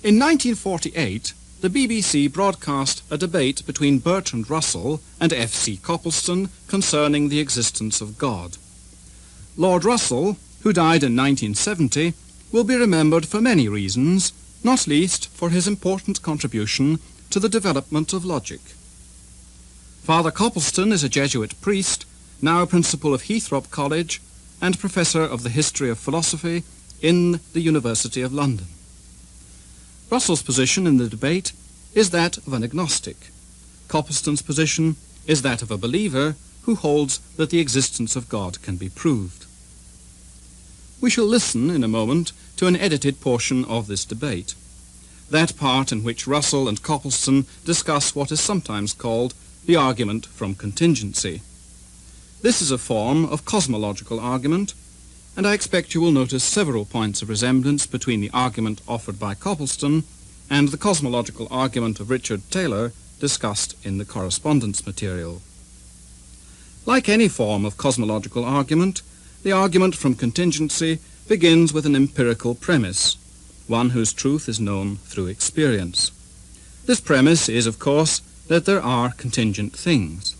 In 1948, the BBC broadcast a debate between Bertrand Russell and F.C. Copleston concerning the existence of God. Lord Russell, who died in 1970, will be remembered for many reasons, not least for his important contribution to the development of logic. Father Copleston is a Jesuit priest, now principal of Heathrop College and professor of the history of philosophy in the University of London. Russell's position in the debate is that of an agnostic. Copleston's position is that of a believer who holds that the existence of God can be proved. We shall listen in a moment to an edited portion of this debate, that part in which Russell and Copleston discuss what is sometimes called the argument from contingency. This is a form of cosmological argument, and I expect you will notice several points of resemblance between the argument offered by Copleston and the cosmological argument of Richard Taylor discussed in the correspondence material. Like any form of cosmological argument, the argument from contingency begins with an empirical premise, one whose truth is known through experience. This premise is, of course, that there are contingent things.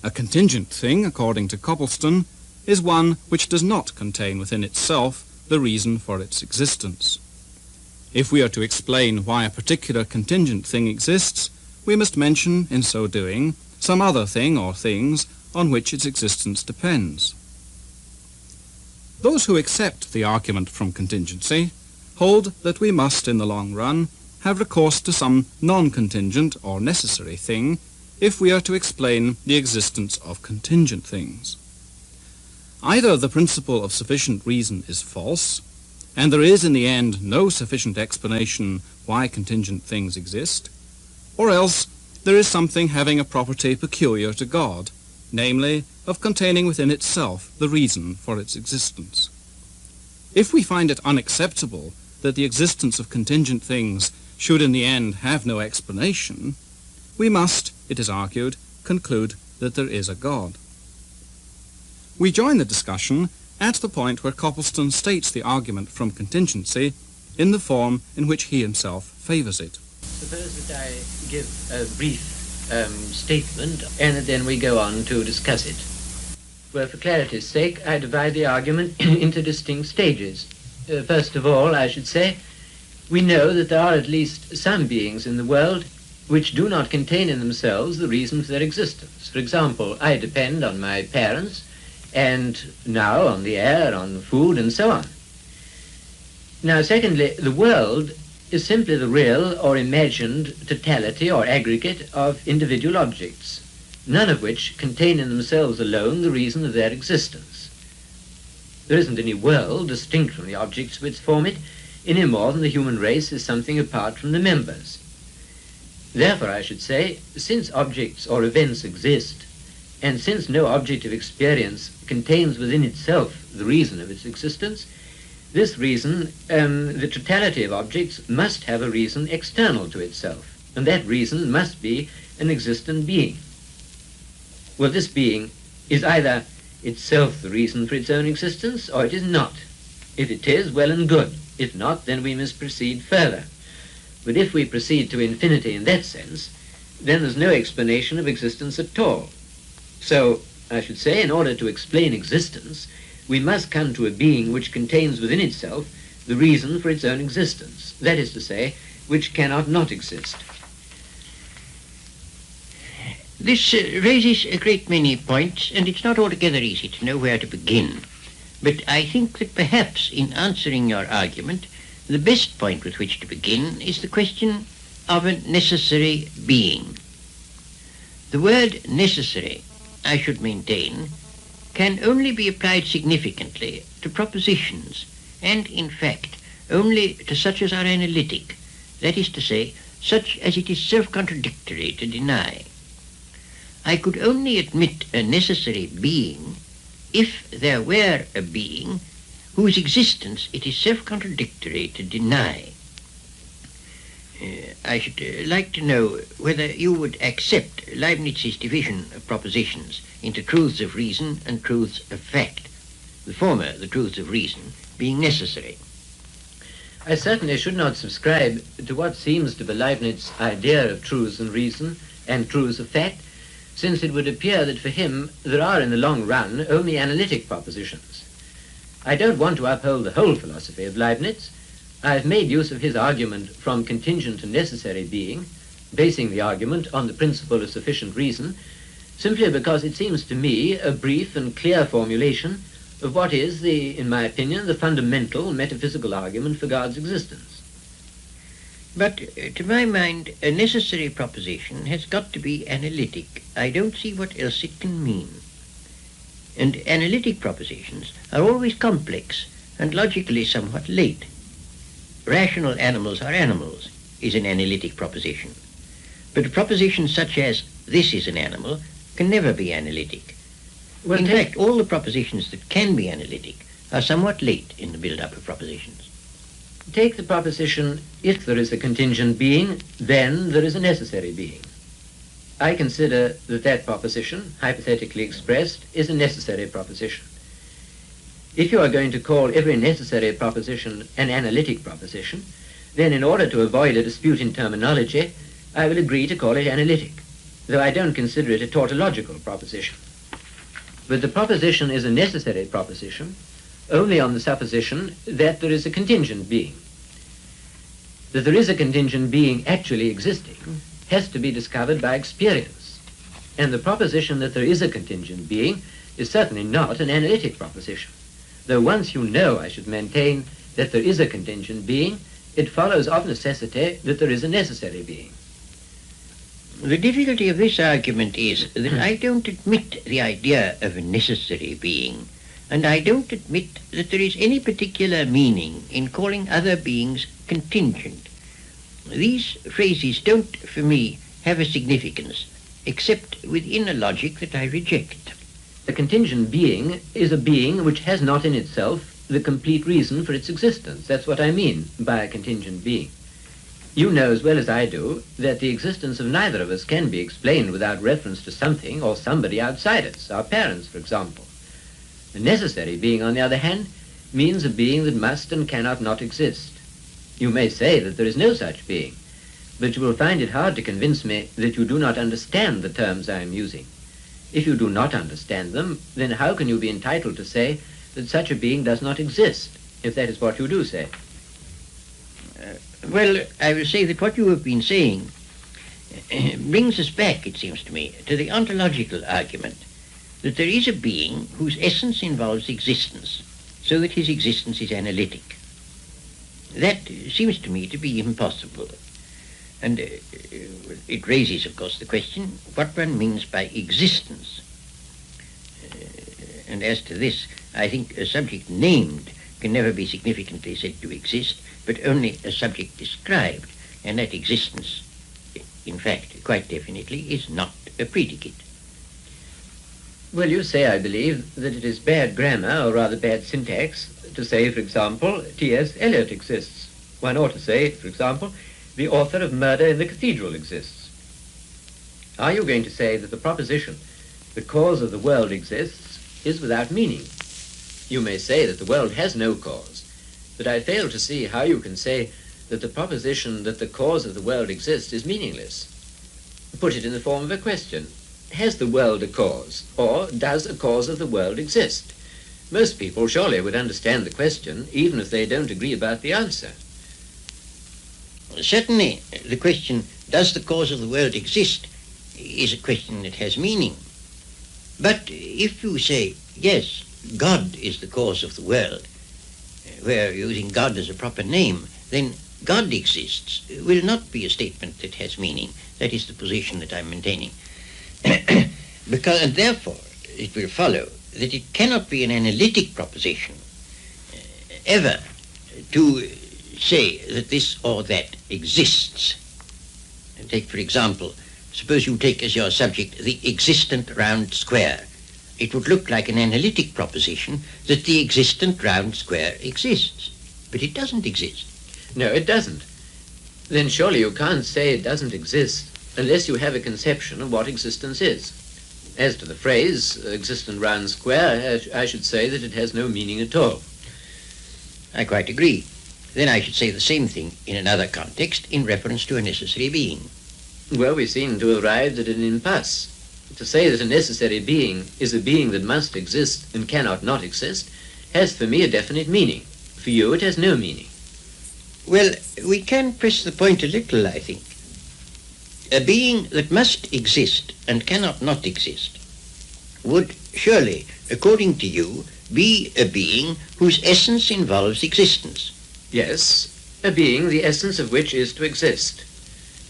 A contingent thing, according to Copleston, is one which does not contain within itself the reason for its existence. If we are to explain why a particular contingent thing exists, we must mention, in so doing, some other thing or things on which its existence depends. Those who accept the argument from contingency hold that we must, in the long run, have recourse to some non-contingent or necessary thing if we are to explain the existence of contingent things. Either the principle of sufficient reason is false, and there is in the end no sufficient explanation why contingent things exist, or else there is something having a property peculiar to God, namely, of containing within itself the reason for its existence. If we find it unacceptable that the existence of contingent things should in the end have no explanation, we must, it is argued, conclude that there is a God. We join the discussion at the point where Copleston states the argument from contingency in the form in which he himself favours it. Suppose that I give a brief statement and then we go on to discuss it. Well, for clarity's sake, I divide the argument into distinct stages. First of all, I should say, we know that there are at least some beings in the world which do not contain in themselves the reason for their existence. For example, I depend on my parents, and now on the air, on food, and so on. Now, secondly, the world is simply the real or imagined totality or aggregate of individual objects, none of which contain in themselves alone the reason of their existence. There isn't any world distinct from the objects which form it, any more than the human race is something apart from the members. Therefore, I should say, since objects or events exist, and since no object of experience contains within itself the reason of its existence, this reason, the totality of objects, must have a reason external to itself, and that reason must be an existent being. Well, this being is either itself the reason for its own existence, or it is not. If it is, well and good. If not, then we must proceed further. But if we proceed to infinity in that sense, then there's no explanation of existence at all. So, I should say, in order to explain existence, we must come to a being which contains within itself the reason for its own existence, that is to say, which cannot not exist. This raises a great many points, and it's not altogether easy to know where to begin. But I think that perhaps in answering your argument, the best point with which to begin is the question of a necessary being. The word necessary, I should maintain, can only be applied significantly to propositions, and in fact only to such as are analytic, that is to say, such as it is self-contradictory to deny. I could only admit a necessary being if there were a being whose existence it is self-contradictory to deny. I should like to know whether you would accept Leibniz's division of propositions into truths of reason and truths of fact, the former, the truths of reason, being necessary. I certainly should not subscribe to what seems to be Leibniz's idea of truths and reason and truths of fact, since it would appear that for him there are in the long run only analytic propositions. I don't want to uphold the whole philosophy of Leibniz. I've made use of his argument from contingent to necessary being, basing the argument on the principle of sufficient reason, simply because it seems to me a brief and clear formulation of what is, in my opinion, the fundamental metaphysical argument for God's existence. But to my mind, a necessary proposition has got to be analytic. I don't see what else it can mean. And analytic propositions are always complex and logically somewhat late. Rational animals are animals is an analytic proposition. But a proposition such as this is an animal can never be analytic. Well, in fact, all the propositions that can be analytic are somewhat late in the build-up of propositions. Take the proposition, if there is a contingent being, then there is a necessary being. I consider that that proposition, hypothetically expressed, is a necessary proposition. If you are going to call every necessary proposition an analytic proposition, then in order to avoid a dispute in terminology, I will agree to call it analytic, though I don't consider it a tautological proposition. But the proposition is a necessary proposition only on the supposition that there is a contingent being. That there is a contingent being actually existing has to be discovered by experience. And the proposition that there is a contingent being is certainly not an analytic proposition. Though once you know, I should maintain, that there is a contingent being, it follows of necessity that there is a necessary being. The difficulty of this argument is that I don't admit the idea of a necessary being, and I don't admit that there is any particular meaning in calling other beings contingent. These phrases don't, for me, have a significance, except within a logic that I reject. A contingent being is a being which has not in itself the complete reason for its existence. That's what I mean by a contingent being. You know as well as I do that the existence of neither of us can be explained without reference to something or somebody outside us, our parents, for example. A necessary being, on the other hand, means a being that must and cannot not exist. You may say that there is no such being, but you will find it hard to convince me that you do not understand the terms I am using. If you do not understand them, then how can you be entitled to say that such a being does not exist, if that is what you do say? Well, I will say that what you have been saying brings us back, it seems to me, to the ontological argument that there is a being whose essence involves existence, so that his existence is analytic. That seems to me to be impossible. And it raises, of course, the question what one means by existence. And as to this, I think a subject named can never be significantly said to exist, but only a subject described, and that existence, in fact, quite definitely, is not a predicate. Well, you say, I believe, that it is bad grammar, or rather bad syntax, to say, for example, T.S. Eliot exists. One ought to say, for example, the author of Murder in the Cathedral exists. Are you going to say that the proposition, the cause of the world exists, is without meaning? You may say that the world has no cause, but I fail to see how you can say that the proposition that the cause of the world exists is meaningless. Put it in the form of a question. Has the world a cause, or does a cause of the world exist? Most people surely would understand the question, even if they don't agree about the answer. Certainly, the question, does the cause of the world exist, is a question that has meaning. But if you say, yes, God is the cause of the world, where using God as a proper name, then God exists will not be a statement that has meaning. That is the position that I'm maintaining. And therefore, it will follow that it cannot be an analytic proposition ever to say that this or that exists. And take, for example, suppose you take as your subject the existent round square. It would look like an analytic proposition that the existent round square exists, but it doesn't exist. No, it doesn't. Then surely you can't say it doesn't exist unless you have a conception of what existence is. As to the phrase, existent round square, I should say that it has no meaning at all. I quite agree. then I should say the same thing in another context in reference to a necessary being. Well, we seem to have arrived at an impasse. To say that a necessary being is a being that must exist and cannot not exist has for me a definite meaning. For you it has no meaning. Well, we can press the point a little, I think. A being that must exist and cannot not exist would surely, according to you, be a being whose essence involves existence. Yes, a being the essence of which is to exist.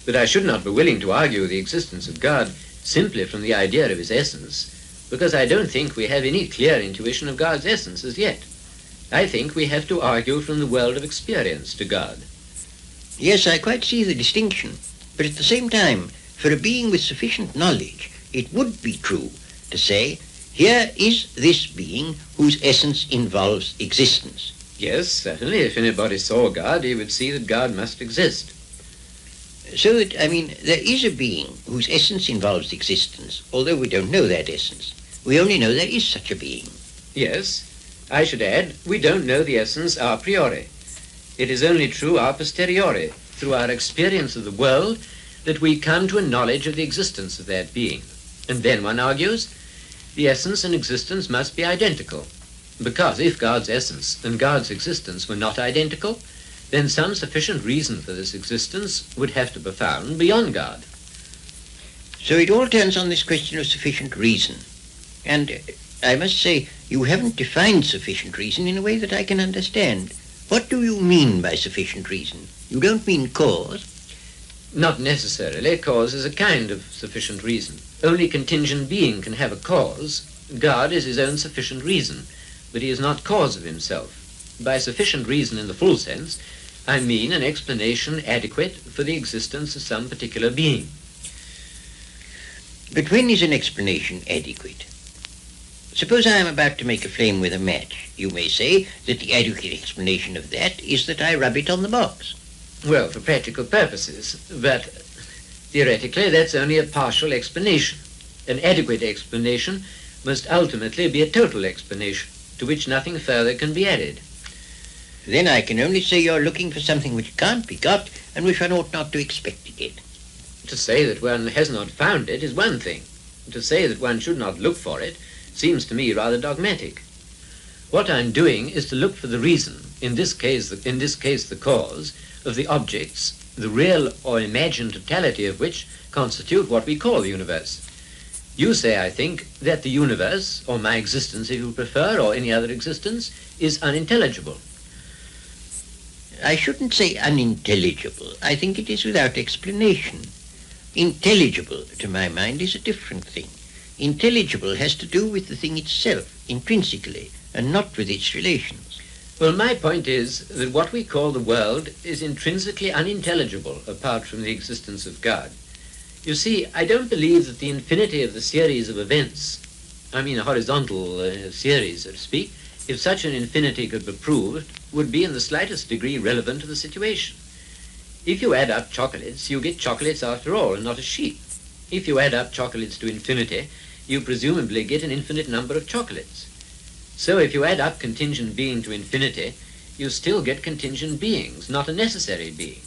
But I should not be willing to argue the existence of God simply from the idea of his essence, because I don't think we have any clear intuition of God's essence as yet. I think we have to argue from the world of experience to God. Yes, I quite see the distinction. But at the same time, for a being with sufficient knowledge, it would be true to say, here is this being whose essence involves existence. Yes, certainly. If anybody saw God, he would see that God must exist. So that, there is a being whose essence involves existence, although we don't know that essence. We only know there is such a being. Yes, I should add, we don't know the essence a priori. It is only true a posteriori, through our experience of the world, that we come to a knowledge of the existence of that being. And then, one argues, the essence and existence must be identical, because if God's essence and God's existence were not identical, then some sufficient reason for this existence would have to be found beyond God. So it all turns on this question of sufficient reason. And I must say, you haven't defined sufficient reason in a way that I can understand. What do you mean by sufficient reason? You don't mean cause? Not necessarily. Cause is a kind of sufficient reason. Only contingent being can have a cause. God is his own sufficient reason, but he is not cause of himself. By sufficient reason in the full sense, I mean an explanation adequate for the existence of some particular being. But when is an explanation adequate? Suppose I am about to make a flame with a match. You may say that the adequate explanation of that is that I rub it on the box. Well, for practical purposes, but theoretically that's only a partial explanation. An adequate explanation must ultimately be a total explanation, to which nothing further can be added. Then I can only say you're looking for something which can't be got and which one ought not to expect to get. To say that one has not found it is one thing. To say that one should not look for it seems to me rather dogmatic. What I'm doing is to look for the reason, in this case the cause, of the objects, the real or imagined totality of which constitute what we call the universe. You say, I think, that the universe, or my existence if you prefer, or any other existence, is unintelligible. I shouldn't say unintelligible. I think it is without explanation. Intelligible, to my mind, is a different thing. Intelligible has to do with the thing itself, intrinsically, and not with its relations. Well, my point is that what we call the world is intrinsically unintelligible apart from the existence of God. You see, I don't believe that the infinity of the series of events, I mean a horizontal series, so to speak, if such an infinity could be proved, would be in the slightest degree relevant to the situation. If you add up chocolates, you get chocolates after all, and not a sheep. If you add up chocolates to infinity, you presumably get an infinite number of chocolates. So if you add up contingent being to infinity, you still get contingent beings, not a necessary being.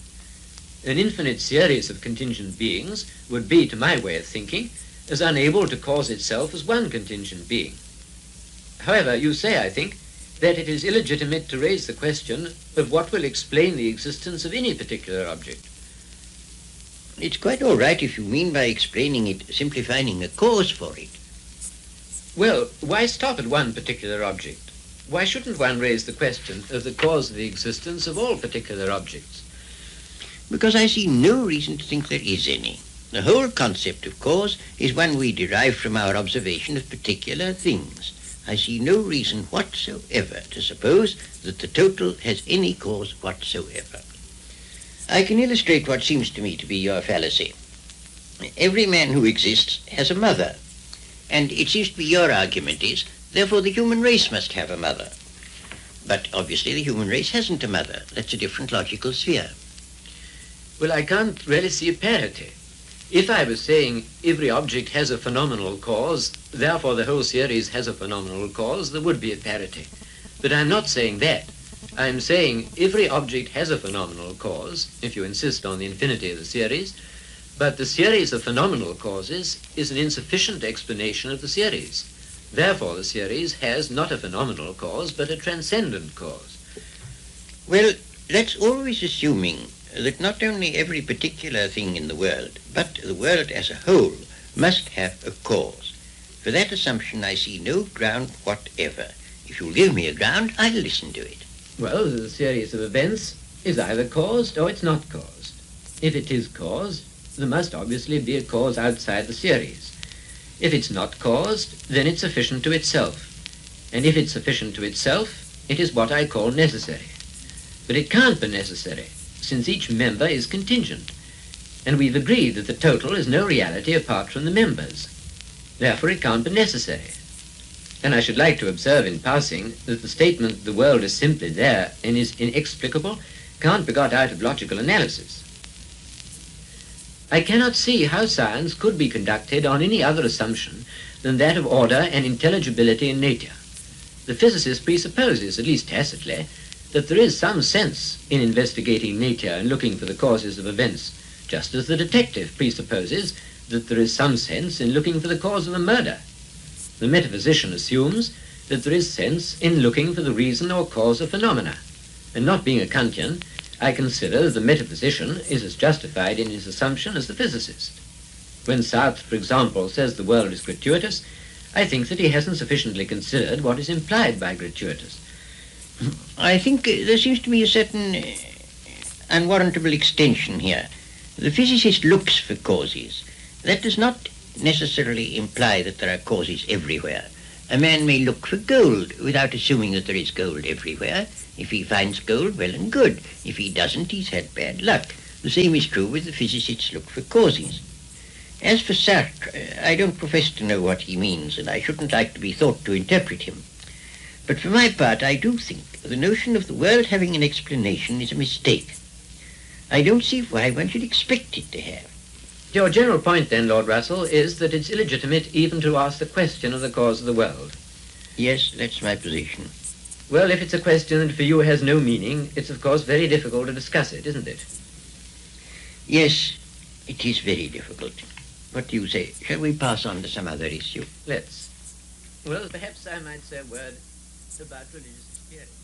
An infinite series of contingent beings would be, to my way of thinking, as unable to cause itself as one contingent being. However, you say, I think, that it is illegitimate to raise the question of what will explain the existence of any particular object. It's quite all right if you mean by explaining it simply finding a cause for it. Well, why stop at one particular object? Why shouldn't one raise the question of the cause of the existence of all particular objects? Because I see no reason to think there is any. The whole concept of cause is one we derive from our observation of particular things. I see no reason whatsoever to suppose that the total has any cause whatsoever. I can illustrate what seems to me to be your fallacy. Every man who exists has a mother, and it seems to be your argument is, therefore the human race must have a mother. But obviously the human race hasn't a mother. That's a different logical sphere. Well, I can't really see a parity. If I was saying every object has a phenomenal cause, therefore the whole series has a phenomenal cause, there would be a parity. But I'm not saying that. I'm saying every object has a phenomenal cause, if you insist on the infinity of the series, but the series of phenomenal causes is an insufficient explanation of the series. Therefore, the series has not a phenomenal cause, but a transcendent cause. Well, that's always assuming that not only every particular thing in the world, but the world as a whole must have a cause. For that assumption, I see no ground whatever. If you'll give me a ground, I'll listen to it. Well, the series of events is either caused or it's not caused. If it is caused, there must obviously be a cause outside the series. If it's not caused, then it's sufficient to itself. And if it's sufficient to itself, it is what I call necessary. But it can't be necessary, since each member is contingent. And we've agreed that the total is no reality apart from the members. Therefore, it can't be necessary. And I should like to observe in passing that the statement that the world is simply there and is inexplicable can't be got out of logical analysis. I cannot see how science could be conducted on any other assumption than that of order and intelligibility in nature. The physicist presupposes, at least tacitly, that there is some sense in investigating nature and looking for the causes of events, just as the detective presupposes that there is some sense in looking for the cause of a murder. The metaphysician assumes that there is sense in looking for the reason or cause of phenomena, and not being a Kantian, I consider that the metaphysician is as justified in his assumption as the physicist. When Sartre, for example, says the world is gratuitous, I think that he hasn't sufficiently considered what is implied by gratuitous. I think there seems to be a certain unwarrantable extension here. The physicist looks for causes. That does not necessarily imply that there are causes everywhere. A man may look for gold without assuming that there is gold everywhere. If he finds gold, well and good. If he doesn't, he's had bad luck. The same is true with the physicists look for causes. As for Sartre, I don't profess to know what he means, and I shouldn't like to be thought to interpret him. But for my part, I do think the notion of the world having an explanation is a mistake. I don't see why one should expect it to have. Your general point, then, Lord Russell, is that it's illegitimate even to ask the question of the cause of the world. Yes, that's my position. Well, if it's a question that for you has no meaning, it's of course very difficult to discuss it, isn't it? Yes, it is very difficult. What do you say? Shall we pass on to some other issue? Let's. Well, perhaps I might say a word about religious experience.